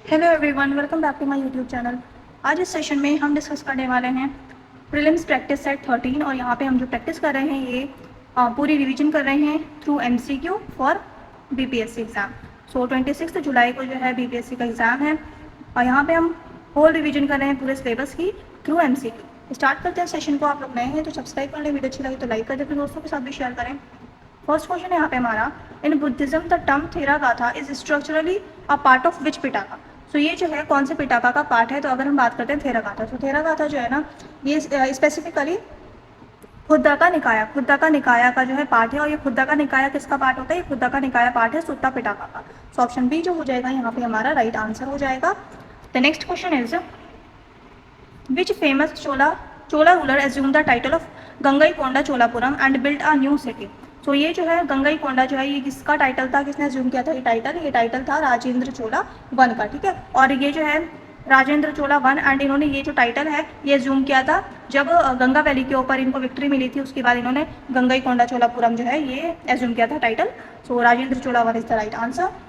Hello everyone, welcome back to my YouTube channel. आज इस session में हम डिस्कस करने वाले हैं प्रीलिम्स प्रैक्टिस सेट 13 और यहाँ पे हम जो प्रैक्टिस कर रहे हैं ये पूरी रिवीजन कर रहे हैं through MCQ for BPSC exam. So 26 जुलाई को जो है बीपीएससी का एग्ज़ाम है और यहाँ पे हम होल रिवीजन कर रहे हैं पूरे सिलेबस की थ्रू एमसीक्यू। स्टार्ट करते हैं सेशन को। आप लोग नए हैं तो सब्सक्राइब कर लें, वीडियो अच्छी लगी तो लाइक कर दें, फिर दोस्तों के साथ भी शेयर करें। फर्स्ट क्वेश्चन यहाँ पे हमारा, in Buddhism the term Theragatha is structurally a part of which Pitaka. So ये जो है कौन से पिटाका का पार्ट है। तो अगर हम बात करते हैं थेरागाथा, तो थेरागाथा जो है ना ये स्पेसिफिकली खुद्दा का निकाया का जो है पार्ट है। और ये खुद्दा का निकाया किसका पार्ट होता है? ये खुद्दा का निकाया पार्ट है सुट्टा पिटाका का। सो ऑप्शन बी जो हो जाएगा यहाँ पे हमारा राइट आंसर हो जाएगा। The next question is, which famous Chola ruler assume the title of Gangaikonda Cholapuram and built a new city. तो ये जो है गंगईकोंडा जो है ये किसका टाइटल था, किसने एज्यूम किया था ये टाइटल था राजेंद्र चोला वन का। ठीक है, और ये जो है राजेंद्र चोला वन एंड इन्होंने ये जो टाइटल है ये एज्यूम किया था जब गंगा वैली के ऊपर इनको विक्ट्री मिली थी। उसके बाद इन्होंने गंगईकोंडा चोलापुरम जो है ये एज्यूम किया था title. So Rajendra Chola one is the right answer.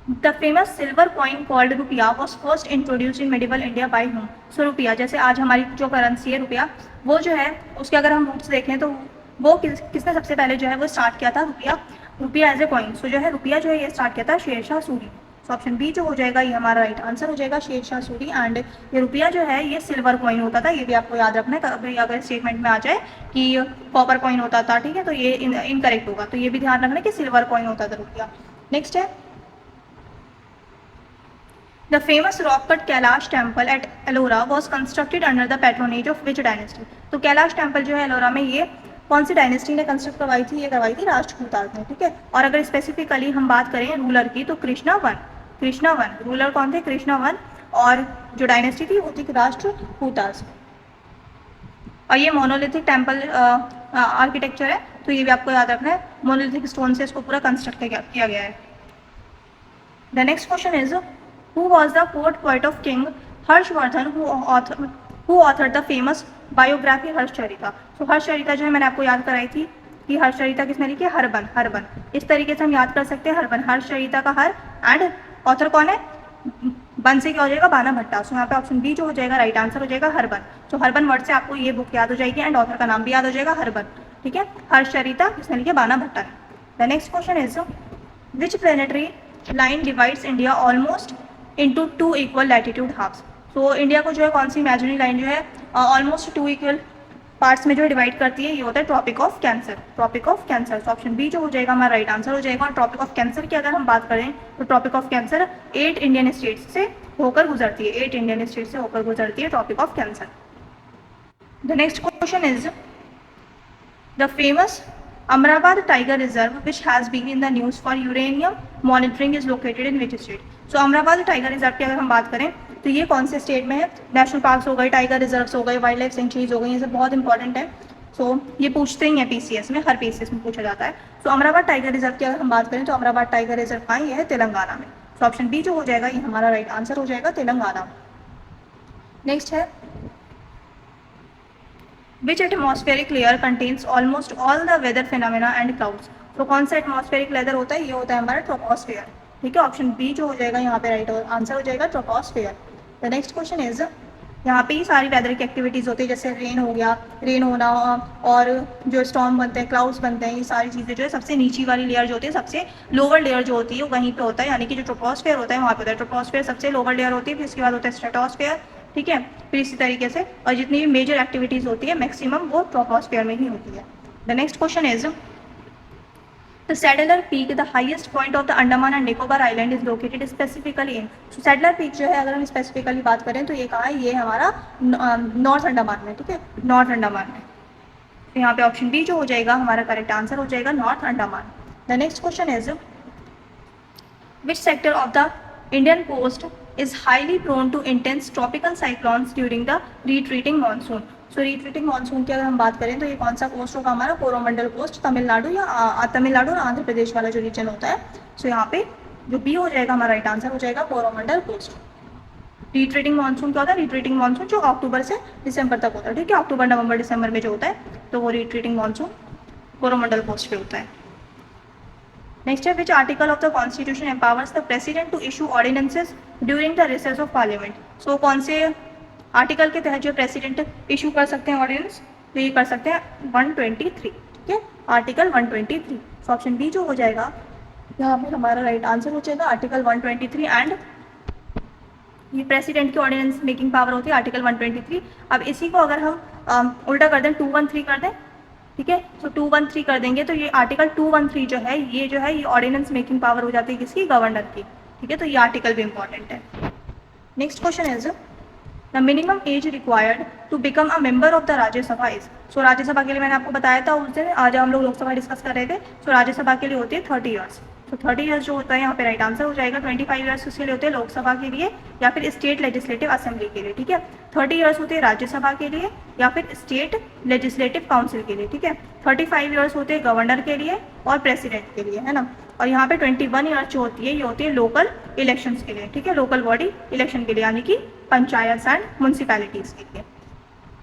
The famous silver coin called rupiya was first introduced in medieval India by whom. So rupiya, जैसे आज हमारी जो करेंसी है रुपया, वो जो है उसके अगर हम रूट्स देखें तो वो किसने सबसे पहले जो है वो स्टार्ट किया था रुपया एज ए कॉइन। सो जो है रुपया जो है ये स्टार्ट किया था Sher Shah Suri. So option B जो हो जाएगा ये हमारा राइट आंसर हो जाएगा, शेरशाह सूरी। एंड ये रुपया जो है ये सिल्वर कॉइन होता था, ये भी आपको याद रखना है। कभी अगर स्टेटमेंट में आ जाए कि कॉपर कॉइन होता था, ठीक है, तो ये इनकरेक्ट होगा, तो ये भी ध्यान रखना कि सिल्वर कॉइन होता था रुपया। नेक्स्ट है, The famous rock-cut Kailash temple at Ellora was constructed under the patronage of which dynasty? तो कैलाश टेम्पल जो है एलोरा में ये कौन सी डायनेस्टी ने कंस्ट्रक्ट करवाई थी? ये करवाई थी राष्ट्रकूटास ने। ठीक है, और अगर स्पेसिफिकली हम बात करें रूलर की तो कृष्णा वन रूलर कौन थे? कृष्णा वन। और जो डायनेस्टी थी वो थी राष्ट्रकूटास। और ये मोनोलिथिक टेम्पल आर्किटेक्चर है, तो ये भी आपको याद रखना है। मोनोलिथिक स्टोन से इसको पूरा कंस्ट्रक्ट किया गया है। The next question is, who was the fourth poet of King Harshvardhan who authored the famous biography हर्षचरिता। तो हर्षचरिता जो है मैंने आपको याद कराई थी कि हर्षचरिता किसने लिखी है? हरबन। इस तरीके से हम याद कर सकते हैं हरबन, हर्षचरिता का हर एंड ऑथर कौन है? बन से क्या हो जाएगा? बाना भट्टा। सो यहाँ पे ऑप्शन बी जो हो जाएगा राइट आंसर हो जाएगा हरबन। तो हरबन वर्ड से आपको ये बुक याद हो जाएगी एंड ऑथर का नाम भी याद हो जाएगा हरबन। ठीक है, हर्षचरिता किसने लिखी है? बाना भट्टा ने। The next question is, which planetary line divides India almost into two equal latitude halves. तो इंडिया को जो है कौन सी इमेजिनरी लाइन जो है ऑलमोस्ट टू इक्वल पार्ट्स में जो डिवाइड करती है, ये होता है ट्रॉपिक ऑफ कैंसर। तो ऑप्शन बी जो हो जाएगा हमारा राइट आंसर हो जाएगा। और ट्रॉपिक ऑफ कैंसर की अगर हम बात करें तो tropic of cancer 8 Indian states से होकर गुजरती है, 8 इंडियन स्टेट से होकर गुजरती है tropic of cancer. The next question is, the famous Amrabad Tiger Reserve, which has been in the news for uranium monitoring, is located in which state? So Amrabad tiger reserve की अगर हम बात करें तो ये कौन से स्टेट में है? नेशनल पार्क्स हो गए, टाइगर रिजर्व्स हो गए, वाइल्ड लाइफ सेंचुरीज हो गई, ये सब बहुत इंपॉर्टेंट है। सो ये पूछते ही हैं पीसीएस में, हर पीसीएस में पूछा जाता है। सो अमराबाद टाइगर रिजर्व की अगर हम बात करें तो अमराबाद टाइगर रिजर्व कहाँ? ये है तेलंगाना में। सो ऑप्शन बी जो हो जाएगा ये हमारा राइट आंसर हो जाएगा, तेलंगाना। नेक्स्ट है, which atmospheric layer contains almost all the weather phenomena and clouds। तो कौन सा एटमॉस्फेरिक लेयर होता है? ये होता है हमारा ट्रोपोस्फेयर। ठीक है, ऑप्शन बी जो हो जाएगा यहाँ पे राइट आंसर हो जाएगा troposphere. The next question is, यहाँ पे ही सारी वेदर की एक्टिविटीज होती है, जैसे रेन हो गया, रेन होना, और जो स्टॉर्म बनते हैं, क्लाउड्स बनते हैं, ये सारी चीज़ें जो है सबसे नीची वाली लेयर जो होती है, सबसे लोअर लेयर जो होती है वहीं पे होता है, यानी कि जो ट्रोपोस्फेयर होता है वहाँ पे होता है। ट्रोपोस्फेयर सबसे लोअर लेयर होती है, फिर इसके बाद होता है स्ट्रेटोस्फेयर। ठीक है, फिर इसी तरीके से और जितनी भी मेजर एक्टिविटीज होती है मैक्सिमम वो ट्रोपोस्फेयर में ही होती है। The next question is, the Sadler peak the highest point of the Andaman and Nicobar island is located specifically in. So Sadler peak जो है अगर हम स्पेसिफिकली बात करें तो ये कहाँ है? ये हमारा नॉर्थ अंडमान में। ठीक है, नॉर्थ अंडमान में। तो यहाँ पे ऑप्शन बी जो हो जाएगा हमारा करेक्ट आंसर हो जाएगा, north Andaman. The next question is, which sector of the Indian coast is highly prone to intense tropical cyclones during the retreating monsoon। So retreating monsoon की अगर हम बात करें तो ये कौन सा कोस्ट होगा हमारा? कोरोमंडल कोस्ट, तमिलनाडु या तमिलनाडु और आंध्र प्रदेश वाला जो रीजन होता है। सो यहाँ पे जो बी हो जाएगा हमारा राइट आंसर हो जाएगा कोरोमंडल कोस्ट। रिट्रीटिंग मानसून क्या होता है? रिट्रीटिंग मानसून जो अक्टूबर से दिसंबर तक होता है। ठीक है, अक्टूबर नवंबर दिसंबर में जो होता है तो वो रिट्रीटिंग मानसून कोरोमंडल कोस्ट पे होता है। नेक्स्ट है which article of the constitution empowers the president to issue ordinances during the recess of parliament. So कौन से आर्टिकल के तहत जो प्रेसिडेंट इशू कर सकते हैं ऑर्डिनेंस, तो ये कर सकते हैं 123, ठीक है, आर्टिकल 123। सो ऑप्शन बी जो हो जाएगा यहाँ पे हमारा राइट आंसर हो जाएगा आर्टिकल 123। एंड ये प्रेसिडेंट की ऑर्डिनेंस मेकिंग पावर होती है आर्टिकल 123। अब इसी को अगर हम उल्टा कर दें 213 कर दें, ठीक है, तो 213 कर देंगे तो ये आर्टिकल 213 जो है ये ऑर्डिनेंस मेकिंग पावर हो जाती है किसकी, गवर्नर की, ठीक है, तो ये आर्टिकल भी इंपॉर्टेंट है। Next question is the minimum age required to become a member of the Rajya Sabha is. So Rajya Sabha के लिए मैंने आपको बताया था उस दिन, आज हम लोग लोकसभा डिस्कस कर रहे थे। सो राज्यसभा के लिए होती है 30 ईयर्स। तो 30 ईयर्स जो होता है यहाँ पे राइट आंसर हो जाएगा। 25 ईयर्स उसके लिए होते हैं लोकसभा के लिए या फिर स्टेट लेजिस्लेटिव असेंबली के लिए, ठीक है। 30 ईयर्स होते हैं राज्यसभा के लिए या फिर स्टेट लेजिस्लेटिव काउंसिल के लिए, ठीक है। 35 ईयर्स होते हैं गवर्नर के लिए और प्रेसिडेंट के लिए, है ना। और यहाँ पे 21 ईयर्स जो होती है ये होती है लोकल इलेक्शंस के लिए, ठीक है, लोकल बॉडी इलेक्शन के लिए, यानी कि पंचायत एंड म्यूनसिपैलिटीज के लिए।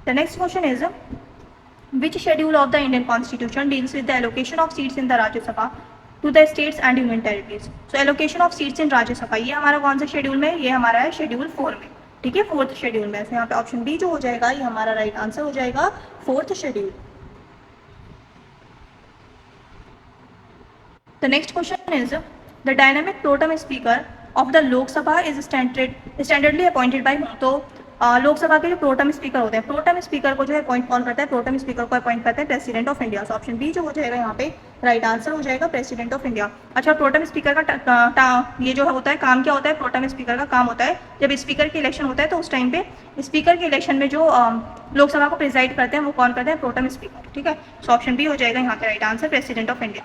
The next question is which schedule of the Indian Constitution deals with the allocation of seats in the Rajya Sabha to the states and union territories? So allocation of seats in Rajya Sabha ये हमारा कौन सा schedule में, ये हमारा है schedule 4 में, ठीक है, 4th शेड्यूल में। यहाँ पे ऑप्शन बी जो हो जाएगा ये हमारा राइट आंसर हो जाएगा 4th schedule. The next question is the dynamic pro tem speaker of the Lok Sabha is standardly appointed by whom? तो लोकसभा के जो प्रोटम स्पीकर होते हैं, प्रोटम स्पीकर को जो है अपॉइंट कौन करता है, प्रोटम स्पीकर को अपॉइंट करता है president of India. So option B जो हो जाएगा यहाँ पे राइट आंसर हो जाएगा प्रेसिडेंट ऑफ इंडिया। अच्छा, प्रोटम स्पीकर का ये जो होता है काम क्या होता है, प्रोटम स्पीकर का काम होता है जब स्पीकर की इलेक्शन होता है तो उस टाइम पे स्पीकर के इलेक्शन में जो लोकसभा को प्रिजाइड करते हैं वो कौन करते हैं, प्रोटम स्पीकर, ठीक है। सो ऑप्शन बी हो जाएगा यहाँ पे right answer president of India.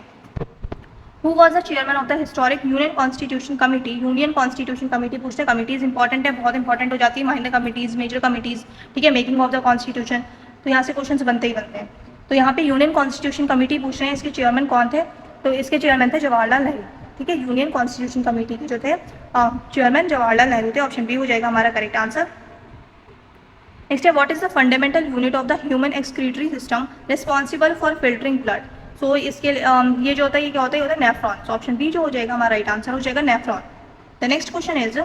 Who was the chairman of the historic Union Constitution Committee? Union constitution committee पूछते हैं, कमिटीज इंपॉर्टेंट है, बहुत इंपॉर्टेंट हो जाती है, माइनर कमिटीज, मेजर कमिटीज, ठीक है, मेकिंग ऑफ द कॉन्स्टिट्यूशन, तो यहाँ से क्वेश्चन बनते ही बनते हैं। तो यहाँ पे यूनियन कॉन्स्टिट्यूशन कमेटी पूछ रहे हैं, इसके चेयरमैन कौन थे, तो इसके चेयरमैन थे जवाहरलाल नेहरू, ठीक है। यूनियन कॉन्स्टिट्यूशन कमेटी के जो थे चेयरमैन जवाहरलाल नेहरू थे। ऑप्शन बी हो जाएगा हमारा करेक्ट आंसर। नेक्स्ट है what is the fundamental unit of the human excretory system responsible for filtering blood. So इसके ये जो होता है ये क्या होता है, ये होता है नेफ्रॉन। सो ऑप्शन बी जो हो जाएगा हमारा राइट आंसर हो जाएगा nephron. The next question is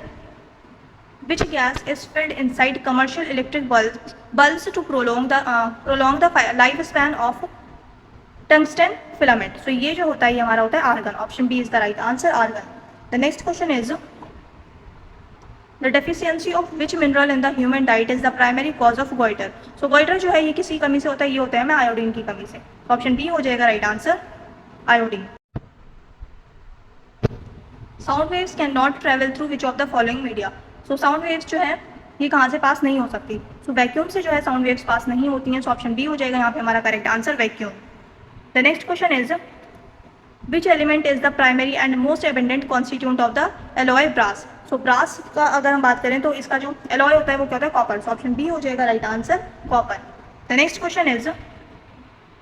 which gas is filled inside commercial electric bulbs to prolong the life span of tungsten filament. So ये जो होता है ये हमारा होता है argon. Option B is the right answer argon. The next question is the deficiency of which mineral in the human diet is the primary cause of goiter. So goiter जो है ये किसी कमी से होता है, ये होता है हमें आयोडीन की कमी से। ऑप्शन बी हो जाएगा right answer iodine. Sound waves can not travel through which of the following media. So sound waves जो है ये कहाँ से पास नहीं हो सकती, सो वैक्यूम से जो है साउंड वेव्स पास नहीं होती हैं। सो ऑप्शन बी हो जाएगा यहाँ पे हमारा correct answer vacuum. The next question is which element is the primary and most abundant constituent of the alloy brass. So brass का अगर हम बात करें तो इसका जो एलॉय होता है वो क्या होता है, कॉपर। सो ऑप्शन बी हो जाएगा right answer copper. The next question is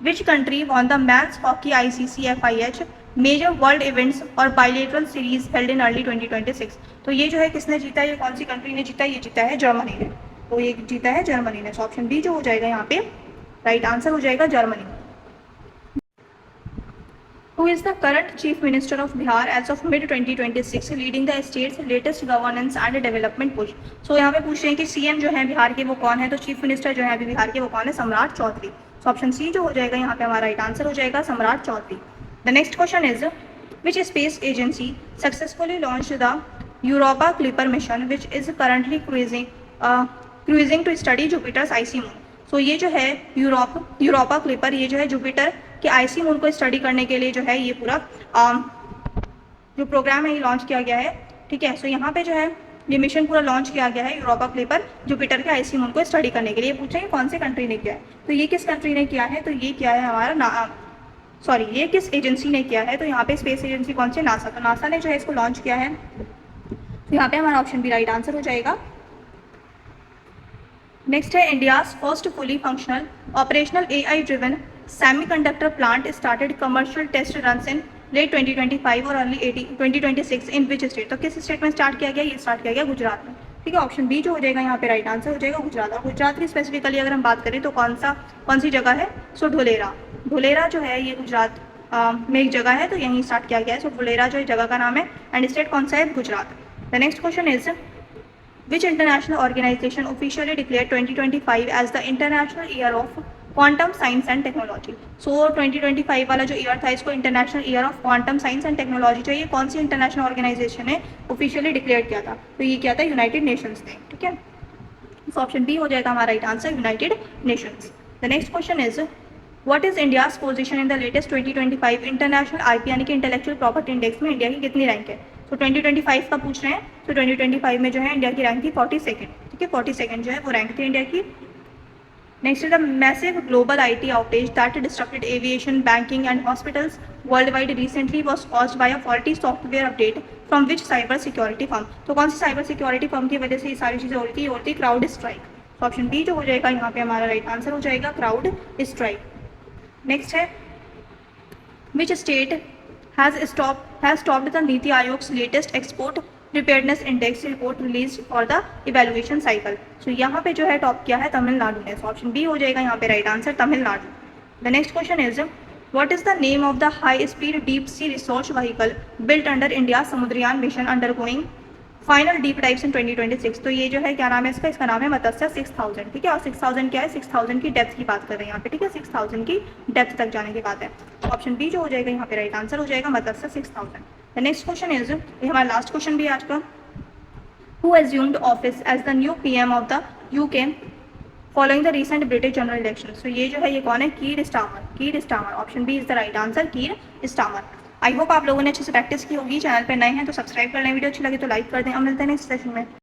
which country won the match hockey ICC-FIH major world events और bilateral series held in early 2026। तो ये जो है किसने जीता है, ये कौन सी कंट्री ने जीता है, ये जीता है जर्मनी ने। तो ये जीता है जर्मनी ने। सो ऑप्शन बी जो हो जाएगा यहाँ पे राइट आंसर हो जाएगा Germany. Who is the current Chief Minister of Bihar as of mid-2026, leading the state's latest governance and development push? So यहाँ पे पूछ रहे हैं कि CM जो है बिहार के वो कौन है, तो चीफ मिनिस्टर जो है अभी बिहार के वो कौन है, सम्राट चौधरी। सो ऑप्शन सी जो हो जाएगा यहाँ पे हमारा राइट आंसर हो जाएगा Samrat Chaudhary. The next question is which space agency successfully launch the Europa Clipper mission which is currently cruising to study Jupiter's icy moon. So ये जो है यूरोपा क्लिपर, ये जो है जुपिटर कि आईसी मून को स्टडी करने के लिए जो है ये पूरा जो प्रोग्राम है ये लॉन्च किया गया है, ठीक है। सो यहाँ पे जो है ये मिशन पूरा लॉन्च किया गया है यूरोपा क्लिपर जुपिटर के आईसी मून को स्टडी करने के लिए। पूछ रहे हैं कौन सी कंट्री ने किया है, तो ये किस कंट्री ने किया है, तो ये किया है हमारा ये किस एजेंसी ने किया है, तो यहाँ पे स्पेस एजेंसी कौन सी, नासा। तो नासा ने जो है इसको लॉन्च किया है। तो यहाँ पे हमारा ऑप्शन बी राइट आंसर हो जाएगा। नेक्स्ट है India's first fully functional operational AI driven semiconductor plant started commercial test runs in late 2025 और अर्ली 2026 इन विच स्टेट। तो किस स्टेट में स्टार्ट किया गया, ये स्टार्ट किया गया गुजरात में, ठीक है। ऑप्शन बी जो हो जाएगा यहाँ पे राइट आंसर हो जाएगा गुजरात। और गुजरात की स्पेसिफिकली अगर हम बात करें तो कौन सी जगह है, सो ढोलेरा जो है ये गुजरात में एक जगह है, तो यहीं स्टार्ट किया गया है। सो फुलेरा जो जगह का नाम है, एंड स्टेट कौन सा है, Gujarat. The next question is which international organization officially declared 2025 as the International Year of Quantum Science and Technology? So 2025 वाला जो ईयर था, इसको international year of quantum science and technology जो ये कौन सी इंटरनेशनल ऑर्गेनाइजेशन है ऑफिशियली डिक्लेयर किया था, तो ये क्या था, यूनाइटेड नेशंस ने, ठीक है। तो ऑप्शन बी हो जाएगा हमारा right answer, United Nations. The next question is what is India's position in the latest 2025 international IP यानी कि इंटेलेक्चुअल प्रॉपर्टी इंडेक्स में इंडिया की कितनी रैंक है। तो 2025 का पूछ रहे हैं, तो 2025 में जो है इंडिया की रैंक थी 42, ठीक है, 42 जो है वो रैंक थी इंडिया की। Next is the massive global IT outage that disrupted aviation, banking and hospitals worldwide recently was caused by a faulty software update from which cyber security firm? तो कौन सी साइबर सिक्योरिटी फर्म की वजह से ये सारी चीज़ें हो रही थी, क्राउड स्ट्राइक। तो ऑप्शन बी जो हो जाएगा यहाँ पे हमारा राइट आंसर हो जाएगा, क्राउड स्ट्राइक। नेक्स्ट है which state has stopped the नीति आयोग's latest export preparedness index report released for the evaluation cycle? So यहाँ पे जो है टॉप किया है तमिलनाडु ने। So ऑप्शन बी हो जाएगा यहाँ पे right answer, Tamil Nadu. The next question is what is the name of the high speed deep sea research vehicle built under India's Samudrayan mission undergoing final deep dives in 2026? तो ये जो है क्या नाम है इसका नाम है मत्स्य 6000, ठीक है। और 6000 क्या है, 6000 की डेप्थ की बात कर रहे हैं यहाँ पे, ठीक है, 6000 की डेप्थ तक जाने की बात है। तो ऑप्शन बी जो हो जाएगा यहाँ पे राइट आंसर हो जाएगा, Matsya 6000। The next question is, ये हमारा लास्ट क्वेश्चन भी आज का, who assumed office as the new PM of the UK following the recent British general election? तो ये जो है ये कौन है, Keir Starmer. Option B is the right answer, Keir Starmer. I hope आप लोगों ने अच्छे से प्रैक्टिस की होगी। चैनल पर नए हैं तो सब्सक्राइब कर लें, वीडियो अच्छी लगे तो लाइक कर दें। अब मिलते हैं नेक्स्ट सेशन में।